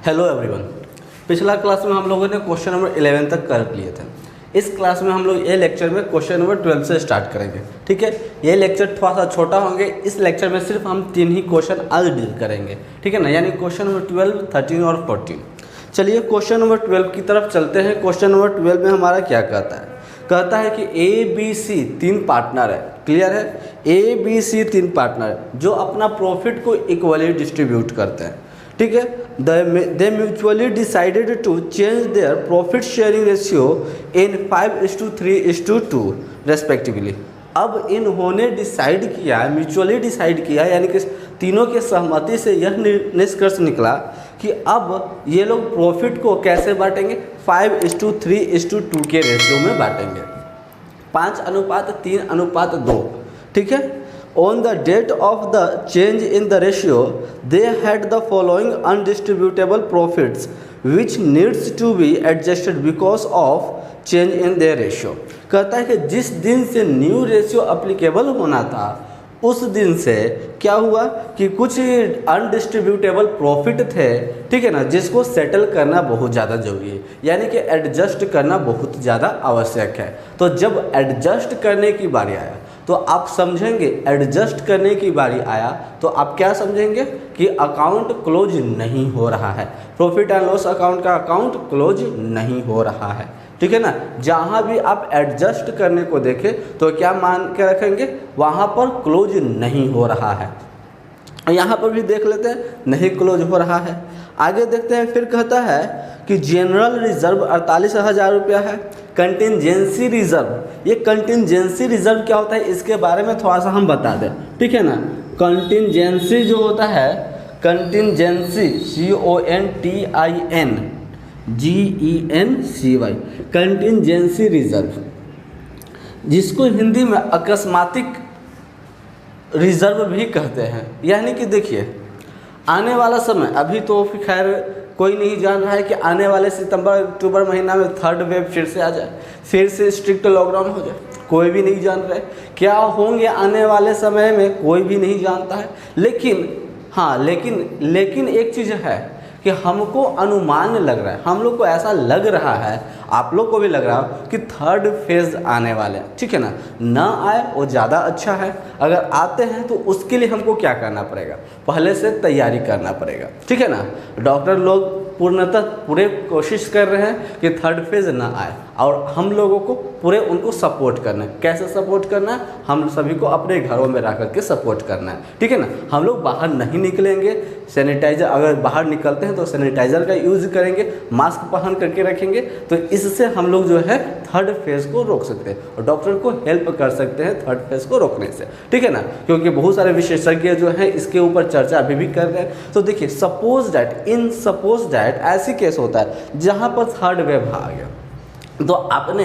Hello everyone. पिछला class में हम लोगों ने क्वेश्चन नंबर 11 तक कर लिए थे। इस क्लास में हम लोग ये लेक्चर में क्वेश्चन नंबर 12 से स्टार्ट करेंगे। ठीक है, ये लेक्चर थोड़ा सा छोटा होंगे। इस लेक्चर में सिर्फ हम 3 ही क्वेश्चन आज डील करेंगे। ठीक है ना, यानी क्वेश्चन नंबर 12, 13 और 14। चलिए क्वेश्चन नंबर 12 की तरफ चलते हैं। क्वेश्चन नंबर 12 में हमारा क्या कहता है? कहता है कि ए बी सी 3 पार्टनर है। क्लियर है? ए बी सी 3 पार्टनर है जो अपना प्रॉफिट को इक्वली डिस्ट्रीब्यूट करते हैं। ठीक है, they mutually decided to change their profit sharing ratio in 5:3:2 respectively. अब इन्होंने डिसाइड किया, म्यूचुअली डिसाइड किया, यानी कि तीनों के सहमति से यह निष्कर्ष निकला कि अब ये लोग प्रॉफिट को कैसे बांटेंगे? 5:3:2 के रेशियो में बांटेंगे। 5:3:2। ठीक है। On the date of the change in the ratio, they had the following undistributable profits, which needs to be adjusted because of change in their ratio। कहता है कि जिस दिन से न्यू रेशियो अप्लीकेबल होना था उस दिन से क्या हुआ कि कुछ अनडिस्ट्रीब्यूटेबल प्रॉफिट थे, ठीक है ना, जिसको सेटल करना बहुत ज़्यादा जरूरी है, यानी कि एडजस्ट करना बहुत ज़्यादा आवश्यक है। तो जब एडजस्ट करने की बारी आया तो आप समझेंगे, एडजस्ट करने की बारी आया तो आप क्या समझेंगे कि अकाउंट क्लोज नहीं हो रहा है, प्रॉफिट एंड लॉस अकाउंट का अकाउंट क्लोज नहीं हो रहा है। ठीक है ना, जहाँ भी आप एडजस्ट करने को देखें तो क्या मान के रखेंगे? वहाँ पर क्लोज नहीं हो रहा है। यहाँ पर भी देख लेते हैं, नहीं क्लोज हो रहा है। आगे देखते हैं, फिर कहता है कि जनरल रिजर्व 48,000 रुपया है। कंटिंजेंसी रिजर्व, ये कंटिंजेंसी रिजर्व क्या होता है इसके बारे में थोड़ा सा हम बता दें। ठीक है ना, कंटिंजेंसी जो होता है, कंटिंजेंसी CONTINGENCY, कंटिंजेंसी रिजर्व, जिसको हिंदी में अकस्मातिक रिजर्व भी कहते हैं। यानी कि देखिए, आने वाला समय, अभी तो खैर कोई नहीं जान रहा है कि आने वाले सितंबर अक्टूबर महीना में 3rd वेव फिर से आ जाए, फिर से स्ट्रिक्ट लॉकडाउन हो जाए, कोई भी नहीं जान रहा है क्या होंगे आने वाले समय में, कोई भी नहीं जानता है। लेकिन हाँ, लेकिन एक चीज़ है कि हमको अनुमान लग रहा है, हम लोग को ऐसा लग रहा है, आप लोग को भी लग रहा हो कि 3rd फेज़ आने वाले हैं। ठीक है ना, ना आए वो ज़्यादा अच्छा है। अगर आते हैं तो उसके लिए हमको क्या करना पड़ेगा? पहले से तैयारी करना पड़ेगा। ठीक है ना, डॉक्टर लोग पूरे कोशिश कर रहे हैं कि 3rd फेज़ ना आए, और हम लोगों को पूरे उनको सपोर्ट करना है। कैसे सपोर्ट करना है? हम सभी को अपने घरों में रह करके सपोर्ट करना है। ठीक है ना, हम लोग बाहर नहीं निकलेंगे, सैनिटाइज़र, अगर बाहर निकलते हैं तो सैनिटाइज़र का यूज़ करेंगे, मास्क पहन करके रखेंगे, तो इससे हम लोग जो है 3rd फेज़ को रोक सकते हैं और डॉक्टर को हेल्प कर सकते हैं 3rd फेज़ को रोकने से। ठीक है ना, क्योंकि बहुत सारे विशेषज्ञ जो हैं इसके ऊपर चर्चा अभी भी कर रहे हैं। तो देखिए, सपोज दैट ऐसी केस होता है जहाँ पर 3rd वेव आ गया, तो आपने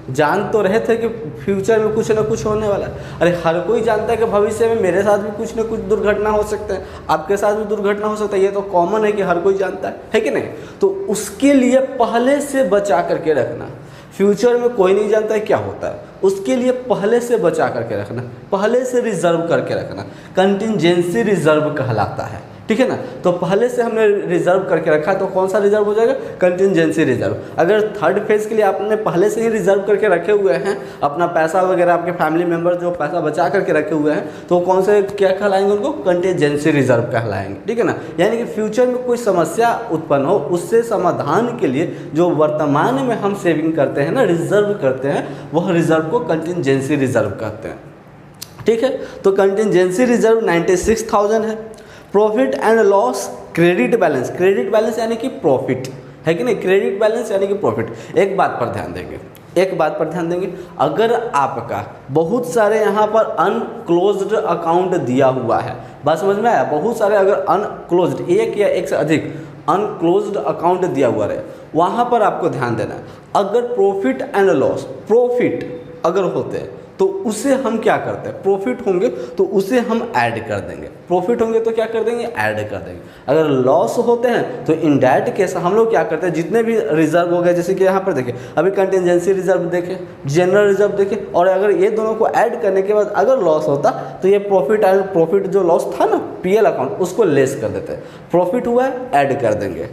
जान तो रहे थे कि फ्यूचर में कुछ ना कुछ होने वाला है। अरे हर कोई जानता है कि भविष्य में मेरे साथ भी कुछ ना कुछ दुर्घटना हो सकता है, आपके साथ भी दुर्घटना हो सकता है, ये तो कॉमन है कि हर कोई जानता है कि नहीं? तो उसके लिए पहले से बचा करके रखना, फ्यूचर में कोई नहीं जानता है क्या होता है, उसके लिए पहले से बचा करके रखना, पहले से रिजर्व करके रखना, कंटिंजेंसी रिजर्व कहलाता है। ठीक है ना, तो पहले से हमने रिजर्व करके रखा, तो कौन सा रिजर्व हो जाएगा? Contingency reserve. अगर 3rd फेज़ के लिए आपने पहले से ही रिजर्व करके रखे हुए हैं, अपना पैसा वगैरह, आपके फैमिली मेम्बर जो पैसा बचा करके रखे हुए हैं, तो कौन से क्या कहलाएंगे? उनको कंटिंजेंसी रिजर्व कहलाएंगे। ठीक है ना, यानी कि फ्यूचर में कोई समस्या उत्पन्न हो, उससे समाधान के लिए जो वर्तमान में हम सेविंग करते हैं ना, रिजर्व करते हैं, वह रिजर्व को कंटिंजेंसी रिजर्व कहते हैं। ठीक है, तो कंटिंजेंसी रिजर्व 96,000 है। Profit and loss credit balance यानी कि प्रॉफिट है कि नहीं, क्रेडिट बैलेंस यानी कि प्रॉफिट। एक बात पर ध्यान देंगे, अगर आपका बहुत सारे यहाँ पर अनक्लोज्ड अकाउंट दिया हुआ है, बात समझ में आया? बहुत सारे अगर अनक्लोज्ड, एक या एक से अधिक अनक्लोज्ड अकाउंट दिया हुआ है, वहाँ पर आपको ध्यान देना है। अगर प्रॉफिट एंड लॉस, प्रॉफिट अगर होते हैं तो उसे हम क्या करते हैं? प्रॉफिट होंगे तो उसे हम ऐड कर देंगे, प्रॉफिट होंगे तो क्या कर देंगे? ऐड कर देंगे। अगर लॉस होते हैं तो इनडायरेक्ट केस हम लोग क्या करते हैं? जितने भी रिजर्व हो गए, जैसे कि यहाँ पर देखिए, अभी कंटिंजेंसी रिजर्व देखें, जनरल रिजर्व देखें, और अगर ये दोनों को ऐड करने के बाद अगर लॉस होता तो ये प्रॉफिट जो लॉस था ना, PL अकाउंट, उसको लेस कर देते हैं। प्रॉफिट हुआ है, ऐड कर देंगे।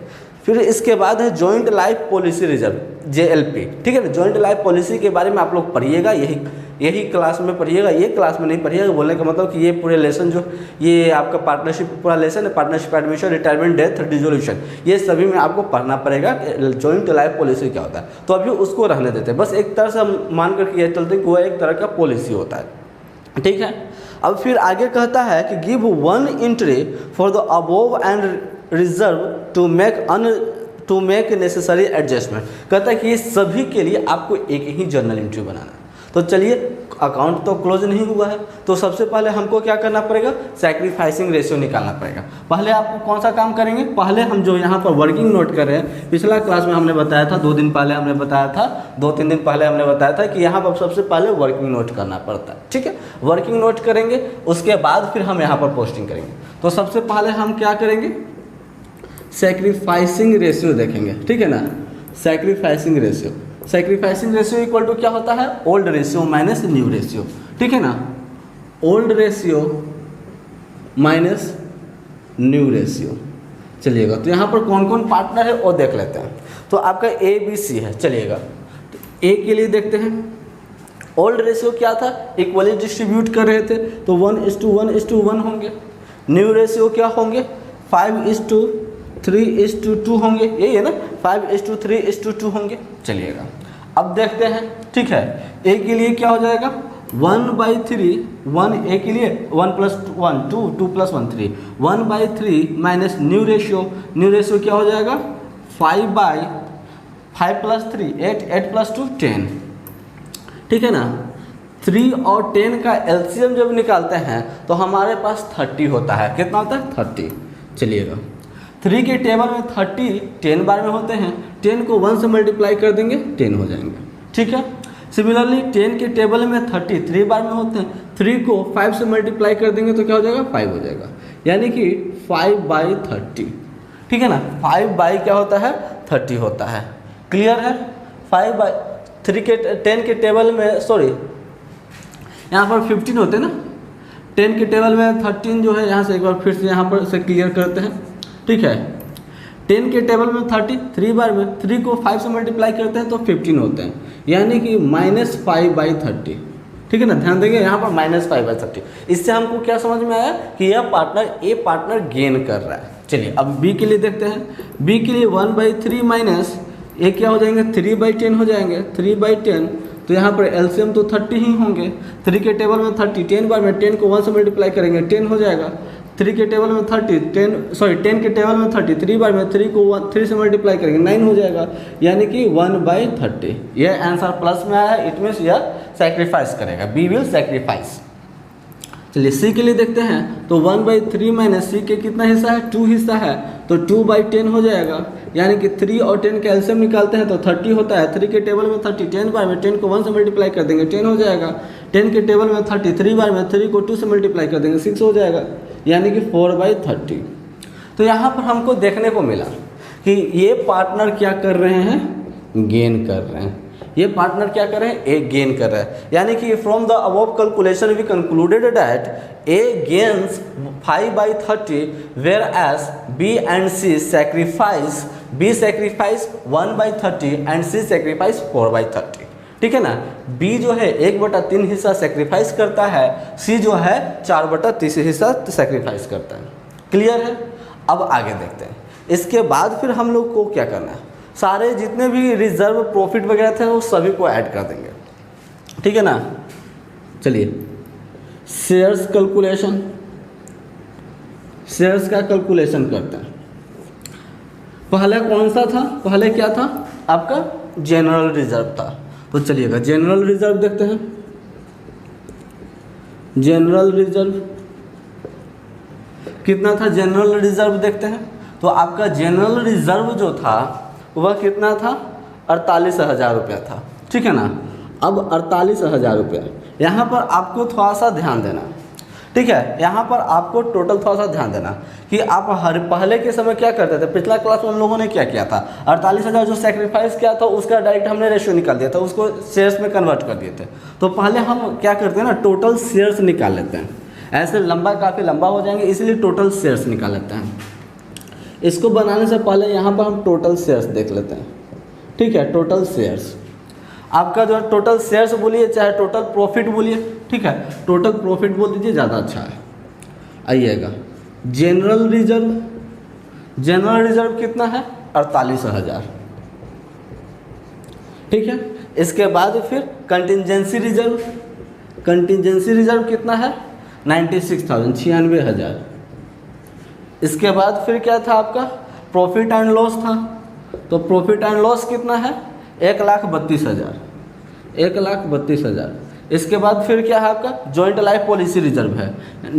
फिर इसके बाद है joint life policy reserve, JLP, ठीक है ना। जॉइंट लाइफ पॉलिसी के बारे में आप लोग पढ़िएगा, यही क्लास में पढ़िएगा, ये क्लास में नहीं पढ़िएगा। बोलने का मतलब कि ये पूरे लेसन जो ये आपका पार्टनरशिप पूरा लेसन है, partnership admission, retirement, death, dissolution, ये सभी में आपको पढ़ना पड़ेगा जॉइंट लाइफ पॉलिसी क्या होता है। तो अभी उसको रहने देते हैं, बस एक तरह से हम मान करके ये चलते हैं कि वो एक तरह का पॉलिसी होता है, ठीक है। अब फिर आगे कहता है कि give one entry for the above and reserve to make necessary adjustment. कहता है कि ये सभी के लिए आपको एक ही जर्नल एंट्री बनाना है। तो चलिए, अकाउंट तो क्लोज नहीं हुआ है, तो सबसे पहले हमको क्या करना पड़ेगा, सैक्रिफाइसिंग रेशियो निकालना पड़ेगा। पहले आपको कौन सा काम करेंगे, पहले हम जो यहाँ पर वर्किंग नोट कर रहे हैं, पिछला क्लास में हमने बताया था, 2 दिन पहले हमने बताया था, 2-3 दिन पहले हमने बताया था कि यहाँ पर सबसे पहले वर्किंग नोट करना पड़ता है, ठीक है। वर्किंग नोट करेंगे, उसके बाद फिर हम यहाँ पर पोस्टिंग करेंगे। तो सबसे पहले हम क्या करेंगे, सैक्रिफाइसिंग रेशियो देखेंगे, ठीक है ना। सैक्रिफाइसिंग रेशियो इक्वल टू क्या होता है, old ratio minus new ratio, ठीक है ना। Old ratio minus new ratio. चलिएगा, तो यहाँ पर कौन कौन पार्टनर है वो देख लेते हैं। तो आपका ABC है, चलिएगा तो A के लिए देखते हैं। ओल्ड रेशियो क्या था, इक्वली डिस्ट्रीब्यूट कर रहे थे, तो 1:1:1 होंगे। न्यू रेशियो क्या होंगे, 5:3:2 होंगे, यही है ना, 5:3:2 होंगे। चलिएगा, अब देखते हैं, ठीक है। A के लिए क्या हो जाएगा, 1/3, 1 A के लिए 1 + 1 2, 2 + 1 3, 1/3 माइनस न्यू रेशियो क्या हो जाएगा, 5 + 3 8, 8 + 2 10, ठीक है ना। 3 और 10 का LCM जब निकालते हैं तो हमारे पास 30 होता है। कितना होता है, 30। चलिएगा, 3 के टेबल में 30 10 बार में होते हैं, 10 को 1 से मल्टीप्लाई कर देंगे 10 हो जाएंगे, ठीक है। सिमिलरली 10 के टेबल में 30 3 बार में होते हैं, 3 को 5 से मल्टीप्लाई कर देंगे तो क्या हो जाएगा, 5 हो जाएगा, यानी कि 5/30, ठीक है ना। 5 क्या होता है, 30 होता है, क्लियर है। 5/3 के 10 के टेबल में, सॉरी यहाँ पर 15 होते हैं ना, 10 के टेबल में 13 जो है, यहाँ से एक बार फिर से यहाँ पर से क्लियर करते हैं, ठीक है। 10 के टेबल में 30 3 बार में, 3 को 5 से मल्टीप्लाई करते हैं तो 15 होते हैं, यानी कि -5/30, ठीक है ना। ध्यान देंगे यहाँ पर -5/30। इससे हमको क्या समझ में आया कि यह ए पार्टनर गेन कर रहा है। चलिए, अब B के लिए देखते हैं। B के लिए 1/3 माइनस ये क्या हो जाएंगे, 3/10 हो जाएंगे, 3/10। तो यहाँ पर LCM तो 30 ही होंगे। 3 के टेबल में 30 10 बार में, 10 को 1 से मल्टीप्लाई करेंगे 10 हो जाएगा। 3 के टेबल में 10 के टेबल में 30 3 बार में, 3 को 3 से मल्टीप्लाई करेंगे 9 हो जाएगा, यानी कि 1/30। यह आंसर प्लस में आया है, इट मीन्स यह सैक्रिफाइस करेगा, B विल सैक्रिफाइस। चलिए, C के लिए देखते हैं। तो 1/3 माइनस C के कितना हिस्सा है, 2 हिस्सा है, तो 2/10 हो जाएगा, यानी कि 3 और 10 का एलसीएम निकालते हैं तो 30 होता है। 3 के टेबल में 30 10 बार में, 10 को 1 से मल्टीप्लाई कर देंगे 10 हो जाएगा। 10 के टेबल में 30 3 बार में, 3 को 2 से मल्टीप्लाई कर देंगे 6 हो जाएगा, यानी कि 4/30। तो यहाँ पर हमको देखने को मिला कि ये पार्टनर क्या कर रहे हैं, गेन कर रहे हैं। ये पार्टनर क्या कर रहे हैं, ए गेन कर रहा है, यानी कि from the above calculation we concluded that A gains 5/30 whereas B and C sacrifice 1/30 and C sacrifice 4/30। ठीक है ना। बी जो है 1/3 हिस्सा सैक्रिफाइस करता है, सी जो है 4/30 हिस्सा सैक्रिफाइस करता है। क्लियर है। अब आगे देखते हैं। इसके बाद फिर हम लोग को क्या करना है, सारे जितने भी रिजर्व प्रॉफिट वगैरह थे वो सभी को ऐड कर देंगे। ठीक है ना। चलिए, शेयर्स कैलकुलेशन, शेयर्स का कैलकुलेशन करते हैं। पहले कौन सा था, पहले क्या था आपका जनरल रिजर्व था। तो चलिएगा जनरल रिजर्व देखते हैं। जनरल रिजर्व कितना था, जनरल रिजर्व देखते हैं। तो आपका जनरल रिजर्व जो था वह कितना था, 48,000 रुपया था। ठीक है ना। अब 48,000 रुपया, यहाँ पर आपको थोड़ा सा ध्यान देना। ठीक है, यहाँ पर आपको टोटल थोड़ा सा ध्यान देना कि आप हर पहले के समय क्या करते थे। पिछला क्लास में हम लोगों ने क्या किया था, 48,000 जो सेक्रीफाइस किया था उसका डायरेक्ट हमने रेशियो निकाल दिया था, उसको शेयर्स में कन्वर्ट कर दिए थे। तो पहले हम क्या करते हैं ना, टोटल शेयर्स निकाल लेते हैं। ऐसे लंबा काफ़ी लंबा हो जाएंगे, इसलिए टोटल शेयर्स निकाल लेते हैं। इसको बनाने से पहले यहाँ पर हम टोटल शेयर्स देख लेते हैं। ठीक है, टोटल शेयर्स आपका जो है टोटल शेयर्स बोलिए चाहे टोटल प्रॉफिट बोलिए, ठीक है, टोटल प्रॉफिट बोल दीजिए, ज़्यादा अच्छा है। आइएगा जनरल रिजर्व कितना है 48,000, ठीक है। इसके बाद फिर कंटिजेंसी रिजर्व कितना है 96,000, 96,000। इसके बाद फिर क्या था आपका प्रॉफिट एंड लॉस था, तो प्रॉफिट एंड लॉस कितना है 1,32,000, 1,32,000। इसके बाद फिर क्या है आपका जॉइंट लाइफ पॉलिसी रिजर्व है,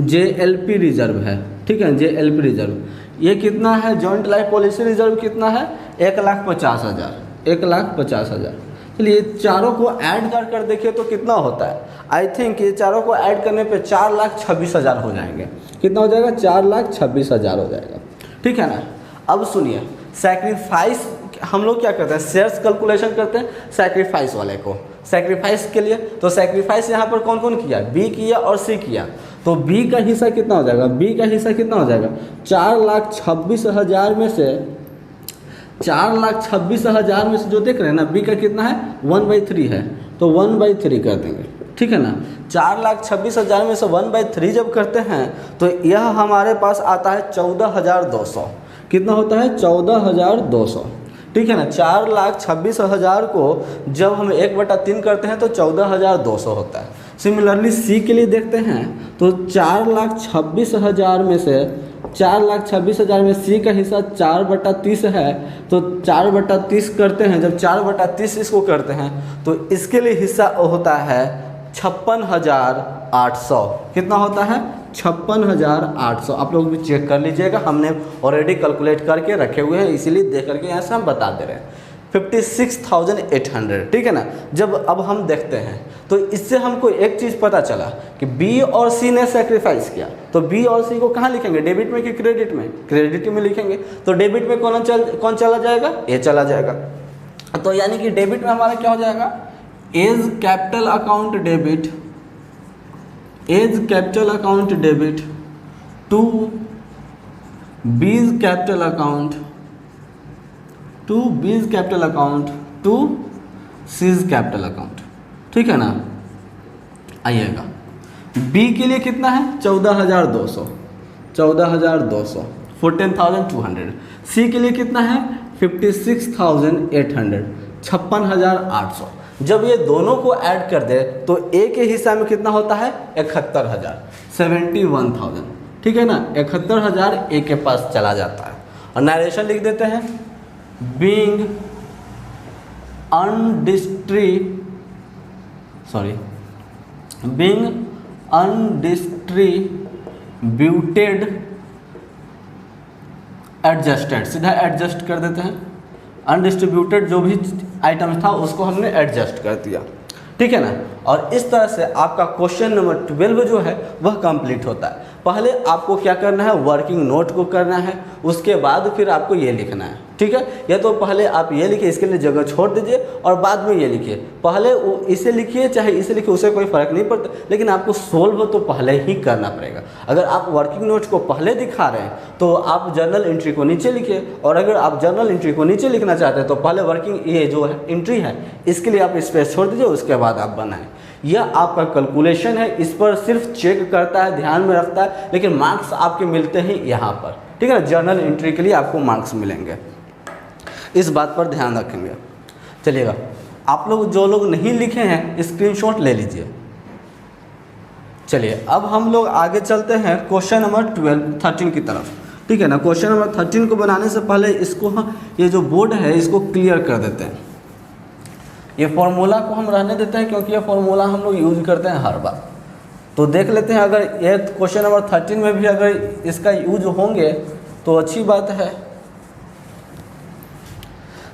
JLP रिजर्व है, ठीक है, JLP रिजर्व ये कितना है, जॉइंट लाइफ पॉलिसी रिजर्व कितना है 1,50,000, 1,50,000। चलिए चारों को ऐड कर देखिए तो कितना होता है। आई थिंक ये चारों को ऐड करने पे 4,26,000 हो जाएंगे। कितना हो जाएगा 4,26,000 हो जाएगा, ठीक है ना। अब सुनिए सैक्रिफाइस हम लोग क्या करते हैं, शेयर्स कैलकुलेशन करते हैं सैक्रिफाइस वाले को, सैक्रिफाइस के लिए। तो सैक्रिफाइस यहाँ पर कौन कौन किया, B किया और C किया। तो B का हिस्सा कितना हो जाएगा, B का हिस्सा कितना हो जाएगा 4,26,000 में से 4,26,000 में से जो देख रहे हैं ना B का कितना है 1/3 है, तो 1/3 कर देंगे, ठीक है ना। 4,26,000 में से 1/3 जब करते हैं तो यह हमारे पास आता है 14,200। कितना होता है 14,200, ठीक है ना। 4,26,000 को जब हम 1/3 करते हैं तो 14,200 होता है। सिमिलरली C के लिए देखते हैं तो 4,26,000 में से 4,26,000 में C का हिस्सा 4/30 है, तो 4/30 करते हैं, जब 4/30 इसको करते हैं तो इसके लिए हिस्सा होता है 56,800। कितना होता है 56,800। आप लोग भी चेक कर लीजिएगा, हमने ऑलरेडी कैलकुलेट करके रखे हुए हैं, इसीलिए देख करके यहाँ से हम बता दे रहे हैं 56,800, ठीक है ना। जब अब हम देखते हैं तो इससे हमको एक चीज़ पता चला कि B और C ने सेक्रीफाइस किया, तो B और C को कहाँ लिखेंगे, डेबिट में कि क्रेडिट में, क्रेडिट में लिखेंगे। तो डेबिट में कौन चला जाएगा, A चला जाएगा। तो यानी कि डेबिट में हमारा क्या हो जाएगा, as capital account debit, as capital account debit to B's capital account, to B's capital account to C's capital account, ठीक है ना। आइएगा B के लिए कितना है 14,200, 14,200 14,200। C के लिए कितना है 56,800, 56,800। जब ये दोनों को ऐड कर दे तो A के हिस्सा में कितना होता है 71,000, 71,000, ठीक है ना। 71,000 A के पास चला जाता है। और नरेशन लिख देते हैं, being undistributed एडजस्टेड, सीधा एडजस्ट कर देते हैं। अनडिस्ट्रीब्यूटेड जो भी आइटम था उसको हमने एडजस्ट कर दिया, ठीक है ना। और इस तरह से आपका क्वेश्चन नंबर 12 जो है वह कंप्लीट होता है। पहले आपको क्या करना है, वर्किंग नोट को करना है, उसके बाद फिर आपको ये लिखना है, ठीक है। या तो पहले आप ये लिखिए, इसके लिए जगह छोड़ दीजिए और बाद में ये लिखिए। पहले इसे लिखिए चाहे इसे लिखिए, उससे कोई फ़र्क नहीं पड़ता, लेकिन आपको सोल्व तो पहले ही करना पड़ेगा। अगर आप वर्किंग नोट को पहले दिखा रहे हैं तो आप जर्नल एंट्री को नीचे लिखिए, और अगर आप जर्नल एंट्री को नीचे लिखना चाहते हैं तो पहले वर्किंग ये जो है एंट्री है इसके लिए आप स्पेस छोड़ दीजिए, उसके बाद आप बनाएं। यह आपका कैलकुलेशन है, इस पर सिर्फ चेक करता है, ध्यान में रखता है, लेकिन मार्क्स आपके मिलते हैं यहाँ पर, ठीक है ना। जर्नल एंट्री के लिए आपको मार्क्स मिलेंगे, इस बात पर ध्यान रखेंगे। चलिएगा, आप लोग जो लोग नहीं लिखे हैं स्क्रीनशॉट ले लीजिए। चलिए अब हम लोग आगे चलते हैं क्वेश्चन नंबर 13 की तरफ, ठीक है ना। क्वेश्चन नंबर 13 को बनाने से पहले इसको ये जो बोर्ड है इसको क्लियर कर देते हैं। ये फॉर्मूला को हम रहने देते हैं क्योंकि ये फॉर्मूला हम लोग यूज करते हैं हर बार। तो देख लेते हैं, अगर ये क्वेश्चन नंबर 13 में भी अगर इसका यूज होंगे तो अच्छी बात है।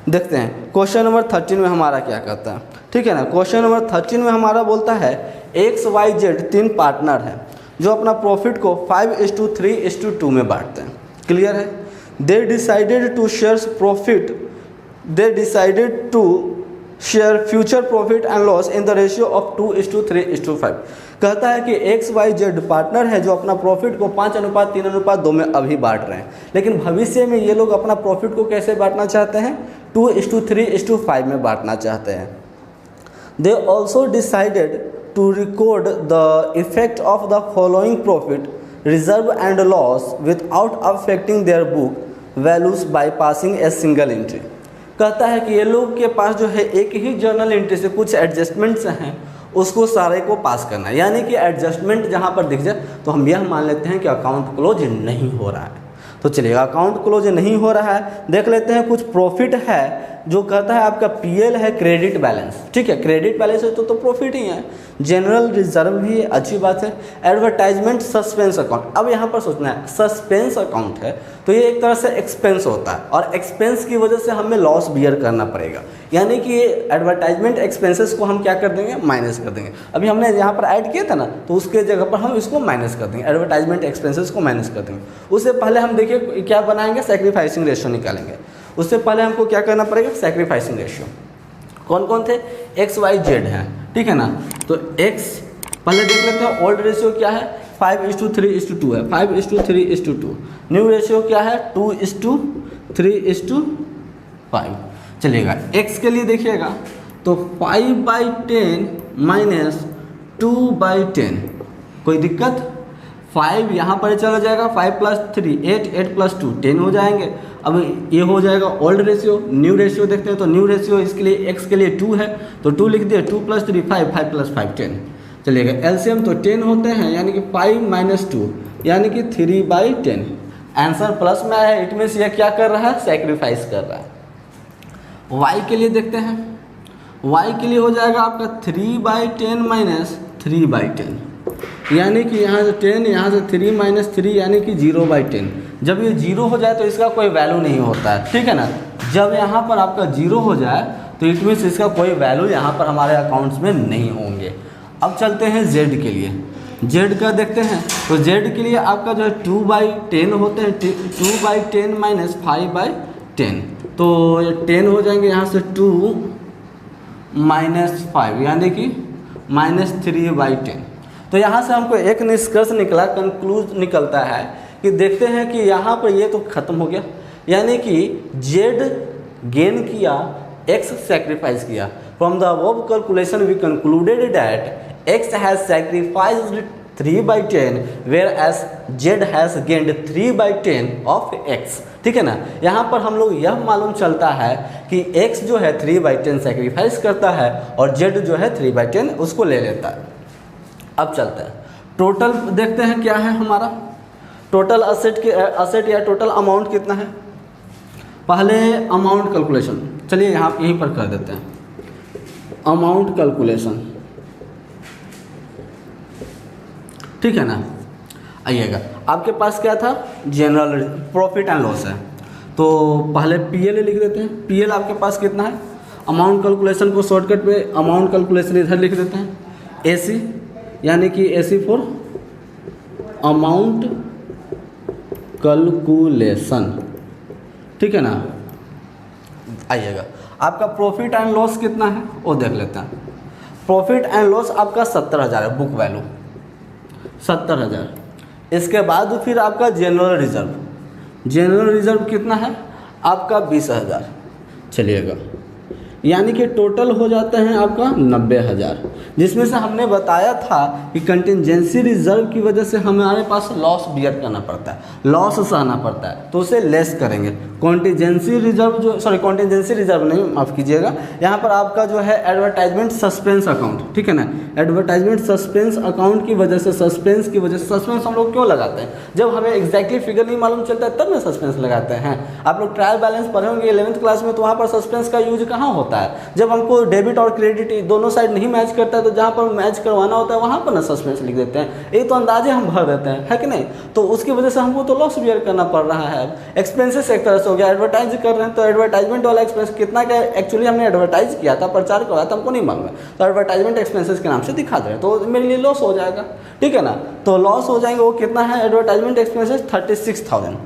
देखते हैं क्वेश्चन नंबर 13 में हमारा क्या कहता है, ठीक है ना। क्वेश्चन नंबर 13 में हमारा बोलता है XYZ 3 पार्टनर हैं जो अपना प्रॉफिट को 5:3:2 में बांटते हैं। क्लियर है। They decided to share profit, they decided to share future profit and loss in the ratio of 2:3:5। कहता है कि XYZ पार्टनर है जो अपना प्रॉफिट को 5:3:2 में अभी बांट रहे हैं, लेकिन भविष्य में ये लोग अपना प्रॉफिट को कैसे बांटना चाहते हैं, 2:3:5 में बांटना चाहते हैं। They also decided to record the effect of the following profit reserve and loss without affecting their book values by passing a single entry. कहता है कि ये लोग के पास जो है एक ही जर्नल एंट्री से कुछ एडजस्टमेंट्स हैं, उसको सारे को पास करना है। यानी कि एडजस्टमेंट जहाँ पर दिख जाए तो हम यह मान लेते हैं कि अकाउंट क्लोज नहीं हो रहा है। तो चलिए, अकाउंट क्लोज नहीं हो रहा है, देख लेते हैं। कुछ प्रॉफिट है जो कहता है आपका PL है क्रेडिट बैलेंस, ठीक है, क्रेडिट बैलेंस है तो प्रॉफिट ही है। जनरल रिजर्व भी अच्छी बात है। एडवर्टाइजमेंट सस्पेंस अकाउंट, अब यहाँ पर सोचना है सस्पेंस अकाउंट है तो ये एक तरह से एक्सपेंस होता है और एक्सपेंस की वजह से हमें लॉस बियर करना पड़ेगा। यानी कि ये एडवर्टाइजमेंट एक्सपेंसेस को हम क्या कर देंगे, माइनस कर देंगे। अभी हमने यहाँ पर ऐड किया था ना, तो उसके जगह पर हम इसको माइनस कर देंगे, एडवर्टाइजमेंट एक्सपेंसेस को माइनस कर देंगे। उससे पहले हम देखिए क्या बनाएंगे, सैक्रिफाइसिंग रेशियो निकालेंगे। उससे पहले हमको क्या करना पड़ेगा, सैक्रिफाइसिंग रेशियो। कौन कौन थे, XYZ हैं, ठीक है ना। तो X पहले देख लेते हैं, ओल्ड रेशियो क्या है, 5:3:2 है, 5:3:2। न्यू रेशियो क्या है, 2:3:5। चलिएगा, X के लिए देखिएगा तो 5/10 माइनस 2/10, कोई दिक्कत। 5 यहाँ पर चला जाएगा, 5 + 3 8, 8 + 2 10 हो जाएंगे। अब ये हो जाएगा ओल्ड रेशियो। न्यू रेशियो देखते हैं तो न्यू रेशियो इसके लिए X के लिए 2 है तो 2 लिख दिए, 2 + 3 5, 5 + 5 10। चलिएगा, LCM तो 10 होते हैं, यानी कि 5 - 2 यानी कि 3/10। आंसर प्लस में आया, इट मीन्स ये क्या कर रहा है, सेक्रीफाइस कर रहा है। Y के लिए देखते हैं, Y के लिए हो जाएगा आपका 3/10 माइनस 3/10, यानी कि यहाँ से 10, यहाँ से 3 - 3 यानी कि 0/10। जब ये 0 हो जाए तो इसका कोई वैल्यू नहीं होता है, ठीक है ना। जब यहाँ पर आपका 0 हो जाए तो इट मीन्स इसका कोई वैल्यू यहाँ पर हमारे अकाउंट्स में नहीं होंगे। अब चलते हैं Z के लिए। Z का देखते हैं तो Z के लिए आपका जो है 2/10 होते हैं, 2/10 माइनस 5/10, तो ये 10 हो जाएंगे, यहाँ से 2 - 5 यानी कि -3/10। तो यहाँ से हमको एक निष्कर्ष निकला, कंक्लूज निकलता है कि देखते हैं कि यहाँ पर ये तो ख़त्म हो गया, यानी कि Z गेन किया, X सेक्रीफाइस किया। From the above calculation we concluded that X has sacrificed 3/10 whereas Z has gained 3/10 of X, ठीक है ना। यहाँ पर हम लोग यह मालूम चलता है कि X जो है 3/10 सेक्रीफाइस करता है और Z जो है 3/10 उसको ले लेता है। अब चलते हैं, टोटल देखते हैं क्या है हमारा, टोटल असेट या टोटल अमाउंट कितना है। पहले अमाउंट कैलकुलेशन, चलिए यहाँ यहीं पर कर देते हैं, अमाउंट कैलकुलेशन, ठीक है ना। आइएगा, आपके पास क्या था, जनरल प्रॉफिट एंड लॉस है, तो पहले PL लिख देते हैं। PL आपके पास कितना है, अमाउंट कैलकुलेशन को शॉर्टकट पे अमाउंट कैलकुलेशन इधर लिख देते हैं, AC यानी कि AC फॉर अमाउंट कैलकुलेशन, ठीक है ना। आइएगा, आपका प्रॉफिट एंड लॉस कितना है वो देख लेते हैं। प्रॉफिट एंड लॉस आपका 70,000 है, बुक वैल्यू 70,000। इसके बाद फिर आपका जनरल रिजर्व, जनरल रिजर्व कितना है आपका 20,000। चलिएगा, यानी कि टोटल हो जाते हैं आपका 90,000, जिसमें से हमने बताया था कि कंटिजेंसी रिजर्व की वजह से हमारे पास लॉस बियर करना पड़ता है, लॉस सहना पड़ता है, तो उसे लेस करेंगे। कॉन्टीजेंसी रिजर्व जो, सॉरी कॉन्टीजेंसी रिजर्व नहीं, माफ़ कीजिएगा, यहाँ पर आपका जो है एडवर्टाइजमेंट सस्पेंस अकाउंट, ठीक है ना। एडवर्टाइजमेंट सस्पेंस अकाउंट की वजह से, सस्पेंस की वजह से, सस्पेंस हम लोग क्यों लगाते हैं, जब हमें एग्जैक्टली फिगर नहीं मालूम चलता है तब ना सस्पेंस लगाते हैं। आप लोग ट्रायल बैलेंस पढ़े होंगे 11th क्लास में, तो वहाँ पर सस्पेंस का यूज कहाँ होता है, जब हमको डेबिट और क्रेडिट दोनों साइड नहीं मैच करता है, तो जहाँ पर मैच करवाना होता है वहाँ पर ना सस्पेंस लिख देते हैं, ये तो अंदाजे हम भर देते हैं, है कि नहीं। तो उसकी वजह से हमको तो लॉस बियर करना पड़ रहा है। एक्सपेंसेस एक तरह से हो गया, एडवर्टाइज कर रहे हैं तो एडवर्टाइजमेंट वाला एक्सपेंस कितना क्या, एक्चुअली हमने एडवर्टाइज किया था, प्रचार करवाया था, हमको नहीं मालूम है, तो एडवर्टाइजमेंट एक्सपेंसेस के नाम से दिखा दे रहे हैं, तो मेरे लिए लॉस हो जाएगा, ठीक है ना। तो लॉस हो जाएंगे, वो कितना है, एडवर्टाइजमेंट एक्सपेंसेस 36,000।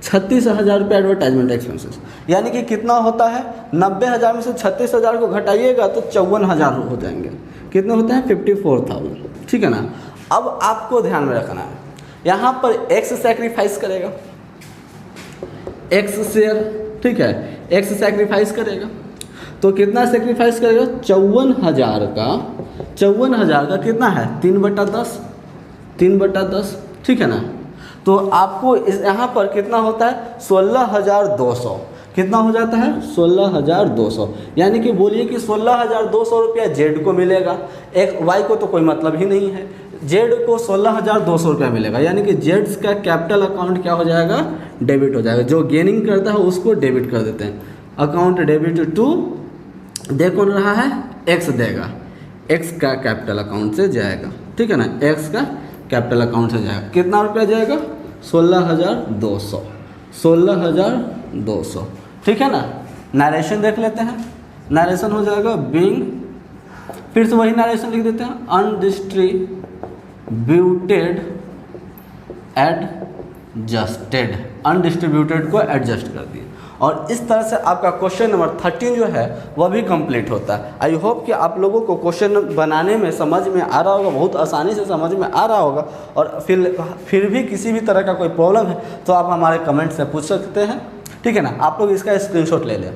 36,000 रुपये एडवर्टाइजमेंट एक्सपेंसेस, यानी कि कितना होता है 90,000 में से 36,000 को घटाइएगा तो 54,000 हो जाएंगे। कितने होते हैं 54,000, ठीक है ना। अब आपको ध्यान में रखना है, यहाँ पर एक्स सेक्रीफाइस करेगा, एक्स शेयर, ठीक है, एक्स सेक्रीफाइस करेगा तो कितना सेक्रीफाइस करेगा 54,000 का कितना है 3/10, 3/10, ठीक है ना। तो आपको इस यहाँ पर कितना होता है 16,200, कितना हो जाता है 16,200, यानी कि बोलिए कि 16,200 रुपया जेड को मिलेगा, एक वाई को तो कोई मतलब ही नहीं है, जेड को 16,200 रुपया मिलेगा, यानी कि जेड का कैपिटल अकाउंट क्या हो जाएगा डेबिट हो जाएगा। जो गेनिंग करता है उसको डेबिट कर देते हैं, अकाउंट डेबिट टू दे कौन रहा है एक्स देगा, एक्स का कैपिटल अकाउंट से जाएगा, ठीक है ना, एक्स का कैपिटल अकाउंट से जाएगा। कितना रुपया जाएगा 16,200, 16,200, ठीक है ना। नरेशन देख लेते हैं, नरेशन हो जाएगा बीइंग, फिर से वही नरेशन लिख देते हैं, अनडिस्ट्रीब्यूटेड एडजस्टेड, अनडिस्ट्रीब्यूटेड को एडजस्ट कर दिए। और इस तरह से आपका क्वेश्चन नंबर 13 जो है वह भी कंप्लीट होता है। आई होप कि आप लोगों को क्वेश्चन बनाने में समझ में आ रहा होगा, बहुत आसानी से समझ में आ रहा होगा। और फिर भी किसी भी तरह का कोई प्रॉब्लम है तो आप हमारे कमेंट से पूछ सकते हैं, ठीक है ना। आप लोग इसका स्क्रीनशॉट ले लें।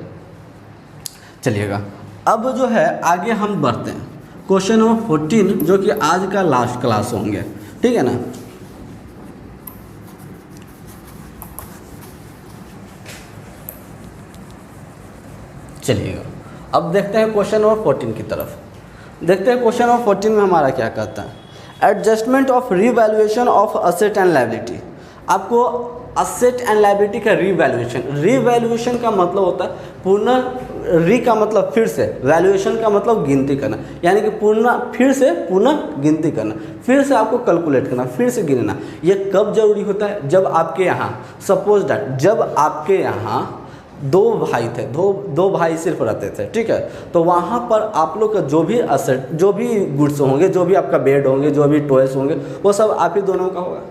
चलिएगा अब जो है आगे हम बढ़ते हैं, क्वेश्चन नंबर 14 जो कि आज का लास्ट क्लास होंगे, ठीक है ना। चलिएगा अब देखते हैं क्वेश्चन नंबर 14 की तरफ। देखते हैं क्वेश्चन नंबर 14 में हमारा क्या कहता है, adjustment of revaluation of asset and liability. आपको असेट एंड लायबिलिटी का रीवैल्यूएशन, रीवैल्यूएशन का मतलब होता है पुनः, री का मतलब फिर से, वैल्यूएशन का मतलब गिनती करना, यानी कि फिर से पुनः गिनती करना, फिर से आपको कैलकुलेट करना, फिर से गिनना। ये कब जरूरी होता है, जब आपके यहाँ सपोज दैट जब आपके यहाँ दो भाई थे, दो भाई सिर्फ रहते थे, ठीक है। तो वहाँ पर आप लोग का जो भी असेट, जो भी गुड्स होंगे, जो भी आपका बेड होंगे, जो भी टॉयस होंगे, वो सब आप ही दोनों का होगा।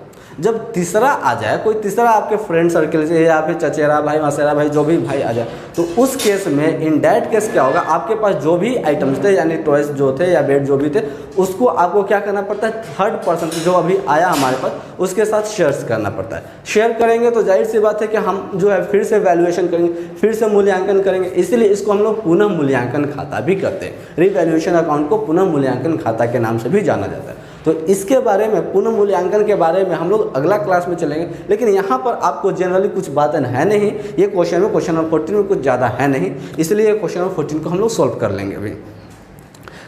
जब तीसरा आ जाए, कोई तीसरा आपके फ्रेंड सर्कल से या फिर चचेरा भाई, मसेरा भाई, जो भी भाई आ जाए, तो उस केस में इन दैट केस क्या होगा, आपके पास जो भी आइटम्स थे यानी टॉयस जो थे या बेड जो भी थे, उसको आपको क्या करना पड़ता है, थर्ड पर्सन जो अभी आया हमारे पास उसके साथ शेयर्स करना पड़ता है। शेयर करेंगे तो जाहिर सी बात है कि हम जो है फिर से वैल्यूएशन करेंगे, फिर से मूल्यांकन करेंगे, इसीलिए इसको हम लोग पुनः मूल्यांकन खाता भी करते हैं। रीवैल्यूएशन अकाउंट को पुनः मूल्यांकन खाता के नाम से भी जाना जाता है। तो इसके बारे में, पुनः मूल्यांकन के बारे में हम लोग अगला क्लास में चलेंगे, लेकिन यहाँ पर आपको जनरली कुछ बातें है नहीं, ये क्वेश्चन में, क्वेश्चन नंबर 14 में कुछ ज़्यादा है नहीं, इसलिए क्वेश्चन नंबर 14 को हम लोग सॉल्व कर लेंगे अभी।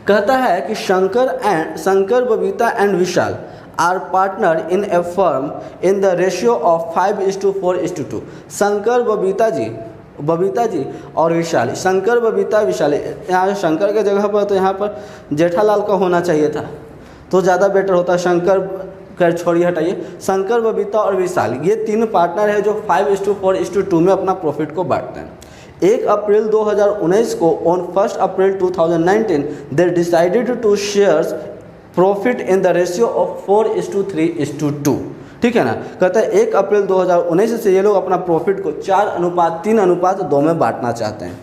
कहता है कि Shankar Babita and Vishal are partner in a firm in the ratio of 5:4:2। Shankar Babita ji और विशाल, शंकर बबीता विशाल, यहाँ शंकर के जगह पर तो यहाँ पर जेठालाल का होना चाहिए था तो ज़्यादा बेटर होता। शंकर कर छोड़िए, हटाइए, शंकर बबीता और विशाल ये तीन पार्टनर है जो 5:4:2 में अपना प्रॉफिट को बांटते हैं। 1 अप्रैल 2019 को on 1 April 2019 they decided to shares profit in the ratio of 4:3:2, ठीक है ना। कहता है 1 अप्रैल 2019 से ये लोग अपना प्रॉफिट को 4:3:2 में बांटना चाहते हैं।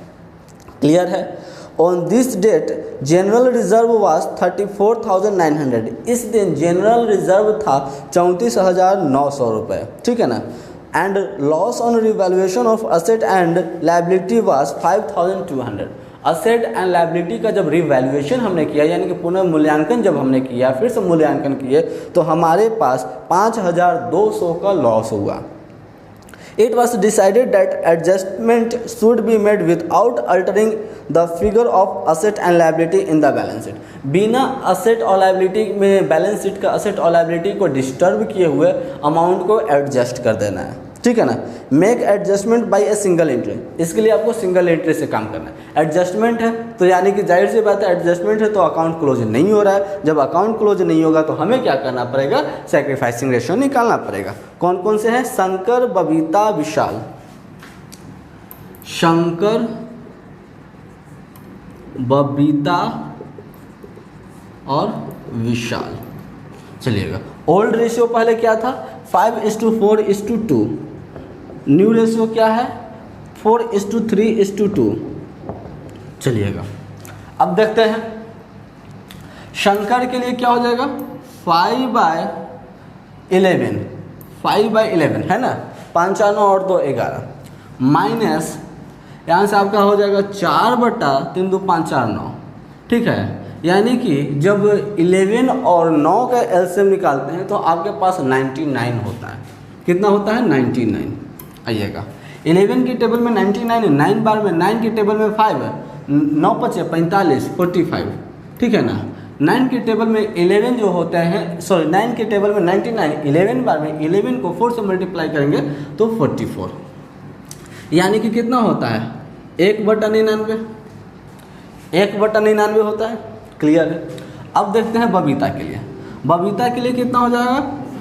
क्लियर है। On this date general reserve was 34,900। इस दिन जनरल रिजर्व था 34,900 रुपये, ठीक है ना। And loss on revaluation of asset and liability was 5,200। Asset and liability का जब रिवैल्यूएशन हमने किया, यानी कि पुनः मूल्यांकन जब हमने किया, फिर से मूल्यांकन किए, तो हमारे पास 5,200 का लॉस हुआ। It was decided that adjustment should be made without altering the figure of asset and liability in the balance sheet। बिना asset और liability में बैलेंस शीट का asset और liability को डिस्टर्ब किए हुए अमाउंट को एडजस्ट कर देना है, ठीक है ना। Make adjustment by a single entry, इसके लिए आपको सिंगल एंट्री से काम करना है। एडजस्टमेंट है तो यानी कि जाहिर सी बात है एडजस्टमेंट है तो अकाउंट क्लोज नहीं हो रहा है। जब अकाउंट क्लोज नहीं होगा तो हमें क्या करना पड़ेगा, सैक्रिफाइसिंग रेशियो निकालना पड़ेगा। कौन कौन से हैं, शंकर बबीता विशाल, शंकर बबीता और विशाल। चलिएगा ओल्ड रेशियो पहले क्या था 5:4:2, न्यू रेशियो क्या है 4:3:2। चलिएगा अब देखते हैं शंकर के लिए क्या हो जाएगा 5/11, 5/11 है ना, 5 9 और 2 11 माइनस यहाँ से आपका हो जाएगा 4/3 2 5 4 9। ठीक है, यानी कि जब 11 और 9 का एलसीएम निकालते हैं तो आपके पास 99 होता है। कितना होता है 99। आइएगा 11 की टेबल में 99 है, 9 बार में 9 की टेबल में 5 है, 9 5 45 45। ठीक है ना, 9 की टेबल में 11 जो होते हैं, सॉरी 9 की टेबल में 99, 11 बार में 11 को 4 से मल्टीप्लाई करेंगे तो 44, यानी कि कितना होता है 1/99, 1/99 होता है। क्लियर है। अब देखते हैं बबीता के लिए। बबीता के लिए कितना हो जाएगा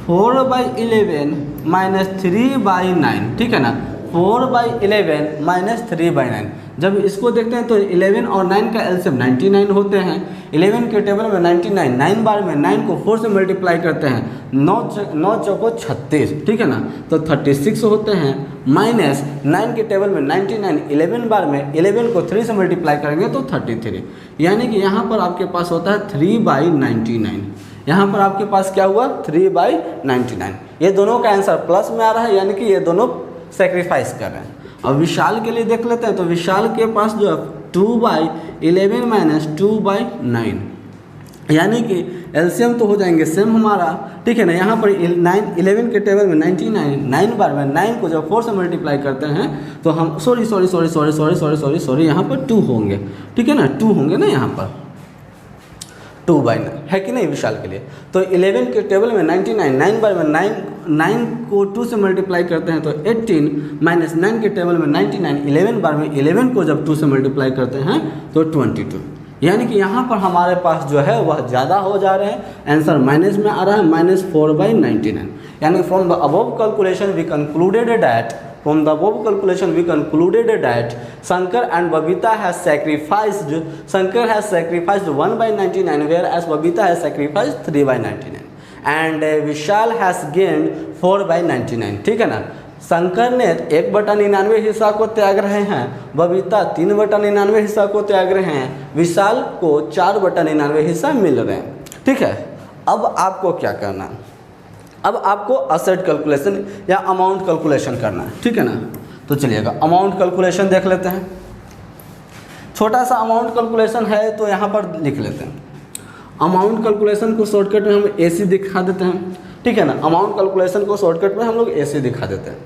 4/11 माइनस 3/9। ठीक है ना, 4/11 माइनस 3/9। जब इसको देखते हैं तो 11 और 9 का एलसीएम 99 होते हैं। 11 के टेबल में 99, 9 बार में 9 को 4 से मल्टीप्लाई करते हैं, 9 चौको 36। ठीक है ना, तो 36 होते हैं माइनस 9 के टेबल में 99, 11 बार में 11 को 3 से मल्टीप्लाई करेंगे तो 33, यानी कि यहाँ पर आपके पास होता है 3/99। यहाँ पर आपके पास क्या हुआ 3/99। ये दोनों का आंसर प्लस में आ रहा है, यानी कि ये दोनों सेक्रीफाइस कर रहे हैं। अब विशाल के लिए देख लेते हैं, तो विशाल के पास जो है 2/11 माइनस 2/9, यानी कि एलसीएम तो हो जाएंगे सेम हमारा। ठीक है ना, यहाँ पर 11 के टेबल में 99, 9 बार में 9 को जब 4 से मल्टीप्लाई करते हैं तो हम सॉरी यहाँ पर 2 होंगे। ठीक है ना, 2 होंगे ना यहाँ पर 2/9 है कि नहीं विशाल के लिए। तो 11 के टेबल में 99, 9 बार में 9 को 2 से मल्टीप्लाई करते हैं तो 18 माइनस 9 के टेबल में 99, 11 बार में 11 को जब 2 से मल्टीप्लाई करते हैं तो 22, यानी कि यहाँ पर हमारे पास जो है वह ज़्यादा हो जा रहे हैं। आंसर माइनस में आ रहा है -4/99, यानी from the above calculation we concluded that Shankar and Babita has sacrificed 1/99, whereas Babita has sacrificed 3/99, and Vishal has gained 4/99. ठीक है ना, शंकर ने 1/99 हिस्सा को त्याग रहे हैं, बबीता 3/99 हिस्सा को त्याग रहे हैं, विशाल को 4/99 हिस्सा मिल रहे हैं। ठीक है, अब आपको क्या करना है, अब आपको असेट कैलकुलेशन या अमाउंट कैलकुलेशन करना है। ठीक है ना, तो चलिएगा अमाउंट कैलकुलेशन देख लेते हैं। छोटा सा अमाउंट कैलकुलेशन है तो यहाँ पर लिख लेते हैं। अमाउंट कैलकुलेशन को शॉर्टकट में हम AC दिखा देते हैं। ठीक है ना, अमाउंट कैलकुलेशन को शॉर्टकट में हम लोग AC दिखा देते हैं।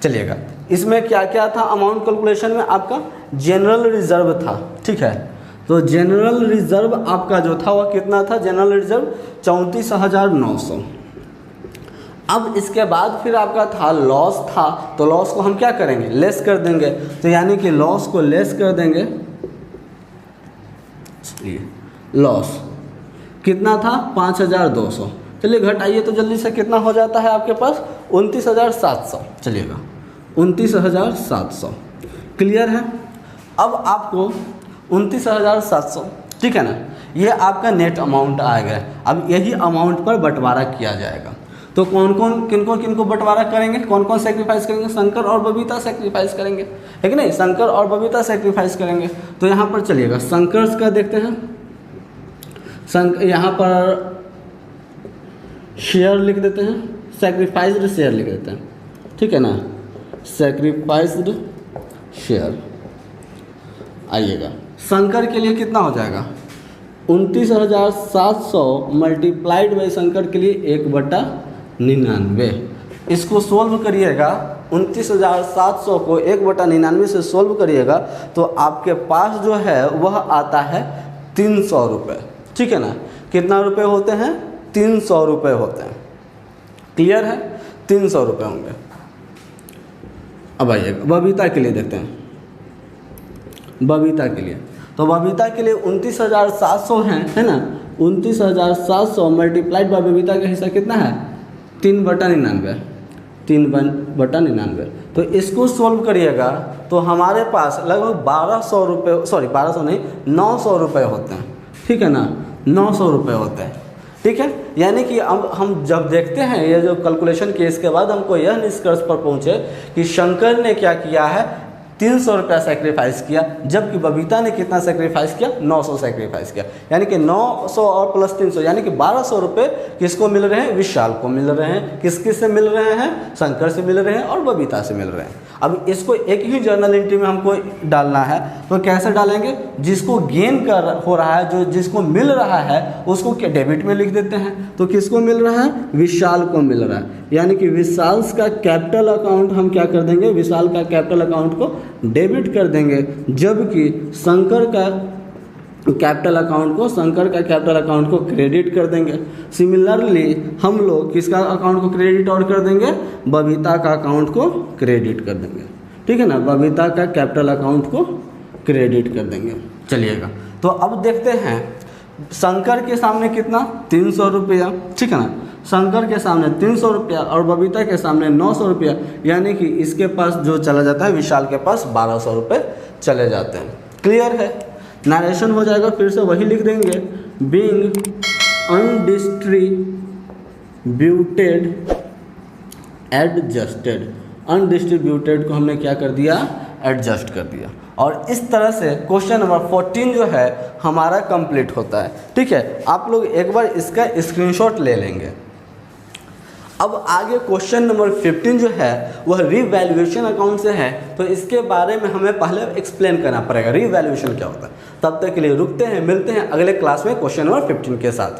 चलिएगा, इसमें क्या क्या था अमाउंट कैलकुलेशन में, आपका जनरल रिजर्व था। ठीक है, तो जनरल रिजर्व आपका जो था वह कितना था, जनरल रिजर्व 34,900। अब इसके बाद फिर आपका था लॉस था, तो लॉस को हम क्या करेंगे लेस कर देंगे, तो यानी कि लॉस को लेस कर देंगे। चलिए लॉस कितना था 5,200, चलिए घटाइए तो जल्दी से कितना हो जाता है आपके पास 29,700। चलिएगा 29,700 क्लियर है। अब आपको 29,700, ठीक है ना, ये आपका नेट अमाउंट आ गया। अब यही अमाउंट पर बंटवारा किया जाएगा। तो कौन कौन किनको बंटवारा करेंगे, कौन कौन सेक्रीफाइस करेंगे, शंकर और बबीता सेक्रीफाइस करेंगे, है कि नहीं, शंकर और बबीता सेक्रीफाइस करेंगे। तो यहाँ पर चलिएगा शंकर का देखते हैं, यहाँ पर शेयर लिख देते हैं, सेक्रीफाइस्ड शेयर लिख देते हैं। ठीक है ना, सेक्रीफाइस्ड शेयर। आइएगा शंकर के लिए कितना हो जाएगा 29,700 मल्टीप्लाइड बाई शंकर के लिए 1/99। इसको सोल्व करिएगा, 29,700 को 1/99 से सोल्व करिएगा तो आपके पास जो है वह आता है 300 रुपये। ठीक है ना, कितना रुपये होते हैं 300 रुपये होते हैं। क्लियर है, 300 रुपये होंगे। अब आइएगा बबीता के लिए देखते हैं। बबीता के लिए, तो बबीता के लिए 29,700 है ना, 29,700 मल्टीप्लाइड बाय बबीता का हिस्सा कितना है 3/99, 3/99। तो इसको सोल्व करिएगा तो हमारे पास लगभग 1200 रुपये, सॉरी 1200 नहीं 900 रुपये होते हैं। ठीक है ना, 900 रुपये होते हैं। ठीक है, यानी कि अब हम जब देखते हैं ये जो कैलकुलेशन किए, इसके बाद हमको यह निष्कर्ष पर पहुँचे कि शंकर ने क्या किया है, 300 रुपया सेक्रीफाइस किया, जबकि बबीता ने कितना सेक्रीफाइस किया, 900 सेक्रीफाइस किया। यानी कि 900 और प्लस 300 यानी कि 1200 रुपये किसको मिल रहे हैं, विशाल को मिल रहे हैं। किस किस से मिल रहे हैं, शंकर से मिल रहे हैं और बबीता से मिल रहे हैं। अब इसको एक ही जर्नल एंट्री में हमको डालना है, तो कैसे डालेंगे, जिसको गेन हो रहा है, जो जिसको मिल रहा है उसको क्या डेबिट में लिख देते हैं। तो किसको मिल रहा है, विशाल को मिल रहा है, यानी कि विशाल का कैपिटल अकाउंट हम क्या कर देंगे, विशाल का कैपिटल अकाउंट को डेबिट कर देंगे, जबकि शंकर का कैपिटल अकाउंट को क्रेडिट कर देंगे। सिमिलरली हम लोग किसका अकाउंट को क्रेडिट और कर देंगे, बबीता का अकाउंट को क्रेडिट कर देंगे। ठीक है ना, बबीता का कैपिटल अकाउंट को क्रेडिट कर देंगे। चलिएगा, तो अब देखते हैं शंकर के सामने कितना, 300 रुपया। ठीक है ना, शंकर के सामने 300 रुपया और बबीता के सामने 900 रुपया, यानी कि इसके पास जो चला जाता है, विशाल के पास 1200 रुपये चले जाते हैं। क्लियर है, नरेशन हो जाएगा, फिर से वही लिख देंगे, बीइंग अनडिस्ट्रीब्यूटेड एडजस्टेड। अनडिस्ट्रीब्यूटेड को हमने क्या कर दिया, एडजस्ट कर दिया। और इस तरह से क्वेश्चन नंबर 14 जो है हमारा कंप्लीट होता है। ठीक है, आप लोग एक बार इसका स्क्रीनशॉट ले लेंगे। अब आगे क्वेश्चन नंबर 15 जो है वह रीवैल्यूएशन अकाउंट से है, तो इसके बारे में हमें पहले एक्सप्लेन करना पड़ेगा रीवैल्यूएशन क्या होता है। तब तक के लिए रुकते हैं, मिलते हैं अगले क्लास में क्वेश्चन नंबर 15 के साथ।